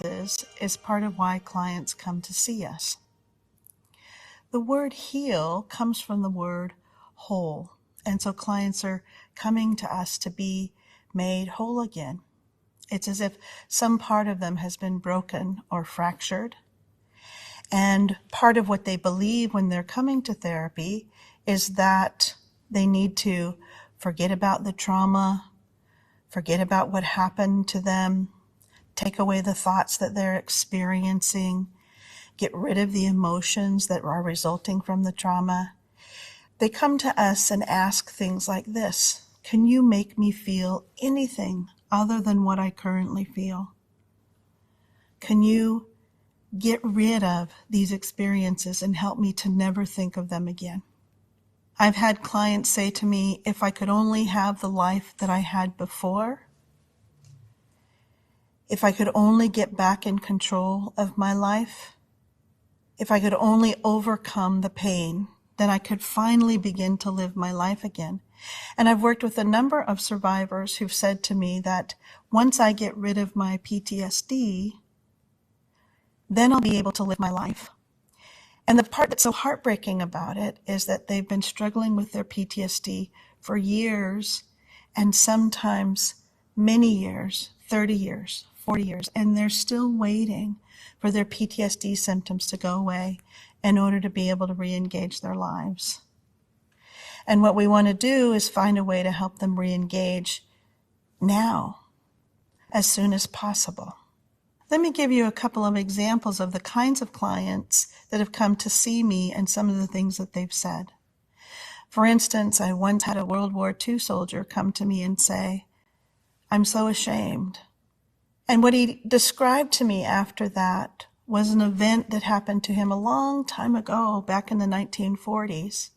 is part of why clients come to see us. The word heal comes from the word whole, and so clients are coming to us to be made whole again. It's as if some part of them has been broken or fractured, and part of what they believe when they're coming to therapy is that they need to forget about the trauma, forget about what happened to them, take away the thoughts that they're experiencing, get rid of the emotions that are resulting from the trauma. They come to us and ask things like this: can you make me feel anything other than what I currently feel? Can you get rid of these experiences and help me to never think of them again? I've had clients say to me, if I could only have the life that I had before, if I could only get back in control of my life, if I could only overcome the pain, then I could finally begin to live my life again. And I've worked with a number of survivors who've said to me that once I get rid of my PTSD, then I'll be able to live my life. And the part that's so heartbreaking about it is that they've been struggling with their PTSD for years, and sometimes many years, 30 years, 40 years, and they're still waiting for their PTSD symptoms to go away in order to be able to re-engage their lives. And what we want to do is find a way to help them re-engage now, as soon as possible. Let me give you a couple of examples of the kinds of clients that have come to see me and some of the things that they've said. For instance, I once had a World War II soldier come to me and say, "I'm so ashamed." And what he described to me after that was an event that happened to him a long time ago, back in the 1940s.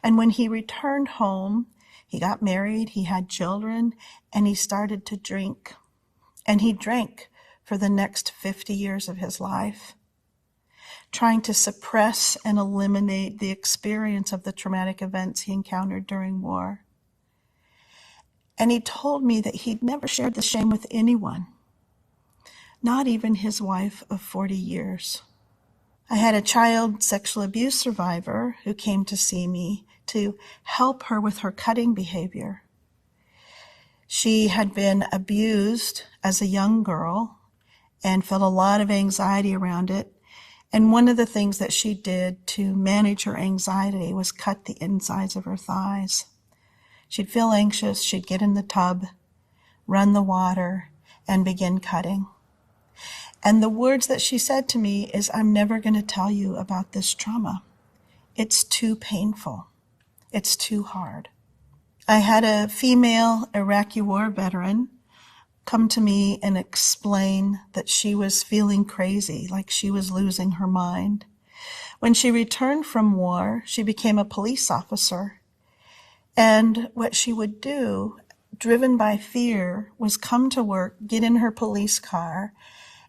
And when he returned home, he got married, he had children, and he started to drink. And he drank for the next 50 years of his life, trying to suppress and eliminate the experience of the traumatic events he encountered during war. And he told me that he'd never shared the shame with anyone, not even his wife of 40 years. I had a child sexual abuse survivor who came to see me to help her with her cutting behavior. She had been abused as a young girl and felt a lot of anxiety around it. And one of the things that she did to manage her anxiety was cut the insides of her thighs. She'd feel anxious, she'd get in the tub, run the water, and begin cutting. And the words that she said to me is, "I'm never going to tell you about this trauma. It's too painful. It's too hard." I had a female Iraqi war veteran come to me and explain that she was feeling crazy, like she was losing her mind. When she returned from war, she became a police officer. And what she would do, driven by fear, was come to work, get in her police car,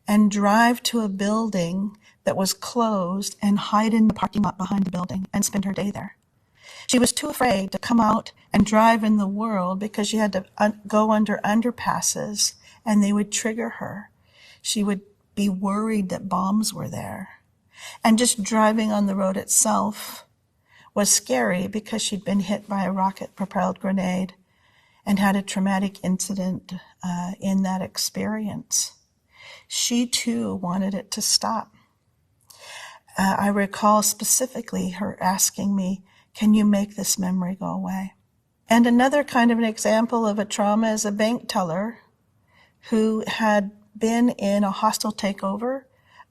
and drive to a building that was closed and hide in the parking lot behind the building and spend her day there. She was too afraid to come out and drive in the world because she had to go under underpasses and they would trigger her. She would be worried that bombs were there. And just driving on the road itself was scary because she'd been hit by a rocket-propelled grenade and had a traumatic incident in that experience. She too wanted it to stop. I recall specifically her asking me, "Can you make this memory go away?" And another kind of an example of a trauma is a bank teller who had been in a hostile takeover,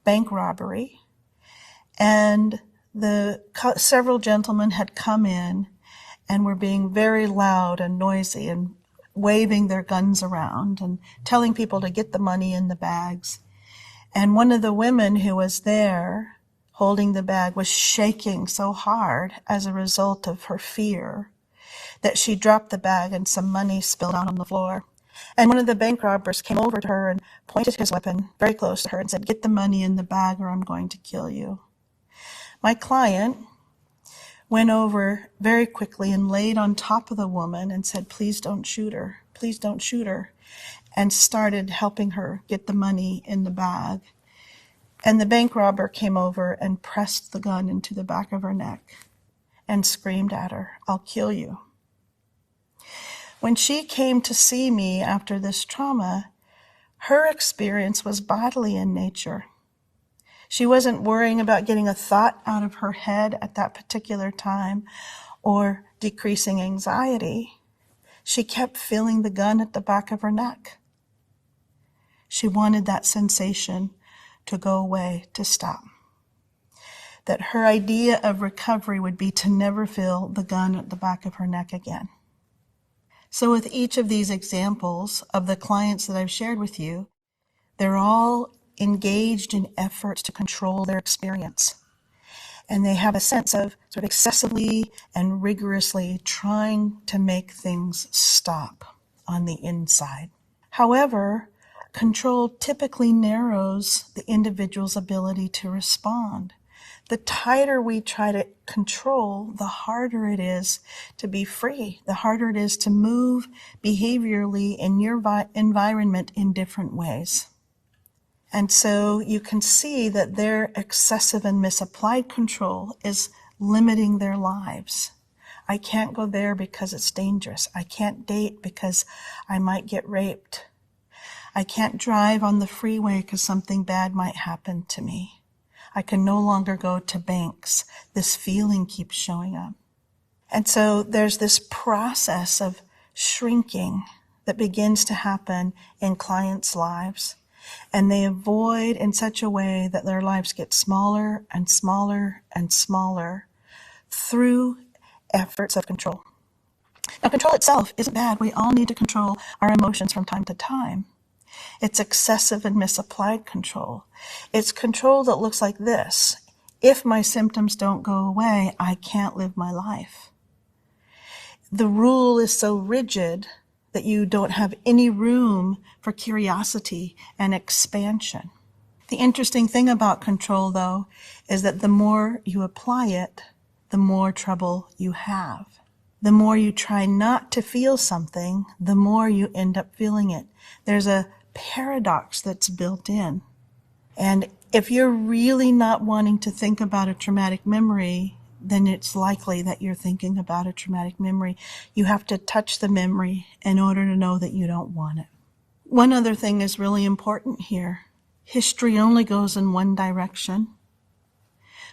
bank robbery, and several gentlemen had come in and were being very loud and noisy and waving their guns around and telling people to get the money in the bags. And one of the women who was there holding the bag was shaking so hard as a result of her fear that she dropped the bag and some money spilled out on the floor. And one of the bank robbers came over to her and pointed his weapon very close to her and said, "Get the money in the bag or I'm going to kill you." My client went over very quickly and laid on top of the woman and said, "Please don't shoot her. Please don't shoot her." and started helping her get the money in the bag. And the bank robber came over and pressed the gun into the back of her neck and screamed at her, "I'll kill you." When she came to see me after this trauma, her experience was bodily in nature. She wasn't worrying about getting a thought out of her head at that particular time or decreasing anxiety. She kept feeling the gun at the back of her neck. She wanted that sensation to go away, to stop. That her idea of recovery would be to never feel the gun at the back of her neck again. So with each of these examples of the clients that I've shared with you, they're all engaged in efforts to control their experience. And they have a sense of sort of excessively and rigorously trying to make things stop on the inside. However, control typically narrows the individual's ability to respond. The tighter we try to control, the harder it is to be free, the harder it is to move behaviorally in your environment in different ways. And so you can see that their excessive and misapplied control is limiting their lives. I can't go there because it's dangerous. I can't date because I might get raped. I can't drive on the freeway because something bad might happen to me. I can no longer go to banks. This feeling keeps showing up. And so there's this process of shrinking that begins to happen in clients' lives. And they avoid in such a way that their lives get smaller and smaller and smaller through efforts of control. Now, control itself isn't bad. We all need to control our emotions from time to time. It's excessive and misapplied control. It's control that looks like this. If my symptoms don't go away, I can't live my life. The rule is so rigid that you don't have any room for curiosity and expansion. The interesting thing about control, though, is that the more you apply it, the more trouble you have. The more you try not to feel something, the more you end up feeling it. There's a paradox that's built in. And if you're really not wanting to think about a traumatic memory, then it's likely that you're thinking about a traumatic memory. You have to touch the memory in order to know that you don't want it. One other thing is really important here. History only goes in one direction.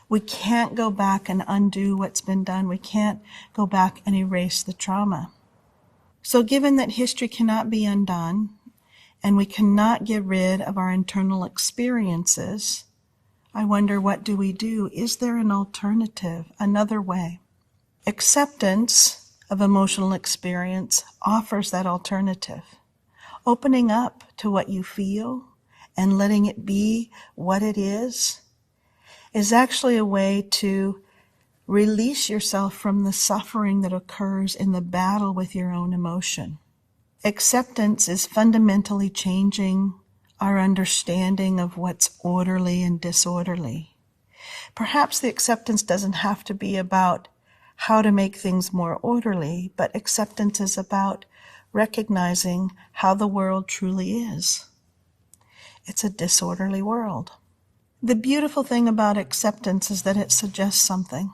We can't go back and undo what's been done. We can't go back and erase the trauma. So given that history cannot be undone, and we cannot get rid of our internal experiences, I wonder, what do we do? Is there an alternative, another way? Acceptance of emotional experience offers that alternative. Opening up to what you feel and letting it be what it is actually a way to release yourself from the suffering that occurs in the battle with your own emotion. Acceptance is fundamentally changing our understanding of what's orderly and disorderly. Perhaps the acceptance doesn't have to be about how to make things more orderly, but acceptance is about recognizing how the world truly is. It's a disorderly world. The beautiful thing about acceptance is that it suggests something.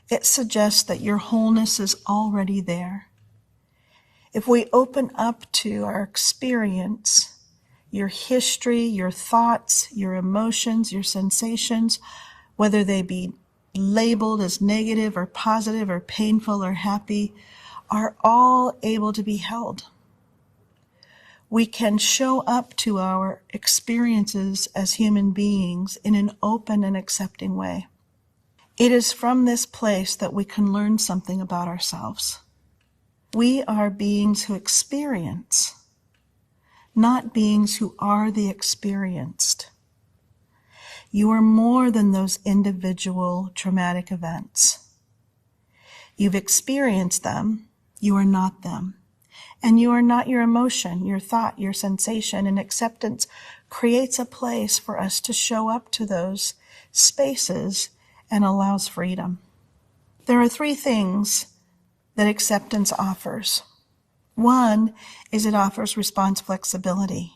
It suggests that your wholeness is already there. If we open up to our experience, your history, your thoughts, your emotions, your sensations, whether they be labeled as negative or positive or painful or happy, are all able to be held. We can show up to our experiences as human beings in an open and accepting way. It is from this place that we can learn something about ourselves. We are beings who experience, not beings who are the experienced. You are more than those individual traumatic events. You've experienced them, you are not them. And you are not your emotion, your thought, your sensation, and acceptance creates a place for us to show up to those spaces and allows freedom. There are three things that acceptance offers. One is it offers response flexibility.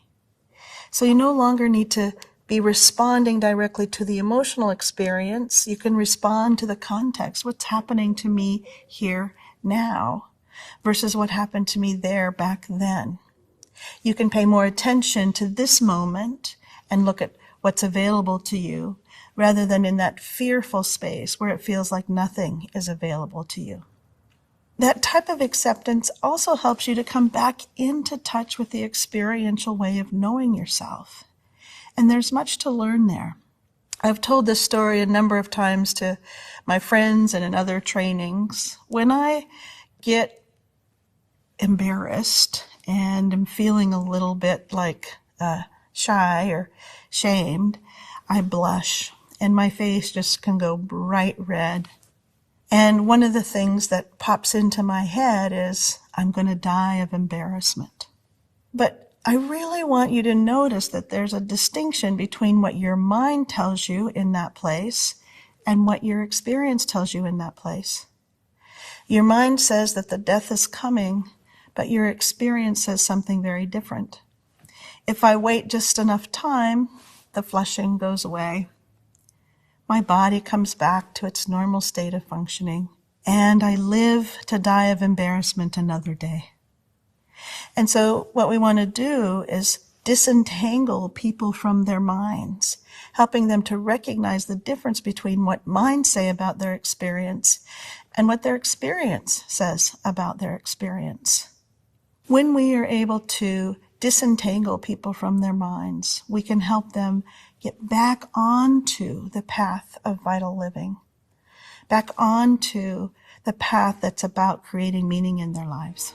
So you no longer need to be responding directly to the emotional experience. You can respond to the context, what's happening to me here now versus what happened to me there back then. You can pay more attention to this moment and look at what's available to you rather than in that fearful space where it feels like nothing is available to you. That type of acceptance also helps you to come back into touch with the experiential way of knowing yourself. And there's much to learn there. I've told this story a number of times to my friends and in other trainings. When I get embarrassed and am feeling a little bit like shy or shamed, I blush and my face just can go bright red. And one of the things that pops into my head is, I'm going to die of embarrassment. But I really want you to notice that there's a distinction between what your mind tells you in that place and what your experience tells you in that place. Your mind says that the death is coming, but your experience says something very different. If I wait just enough time, the flushing goes away. My body comes back to its normal state of functioning, and I live to die of embarrassment another day. And so what we want to do is disentangle people from their minds, helping them to recognize the difference between what minds say about their experience and what their experience says about their experience. When we are able to disentangle people from their minds, we can help them get back onto the path of vital living, back onto the path that's about creating meaning in their lives.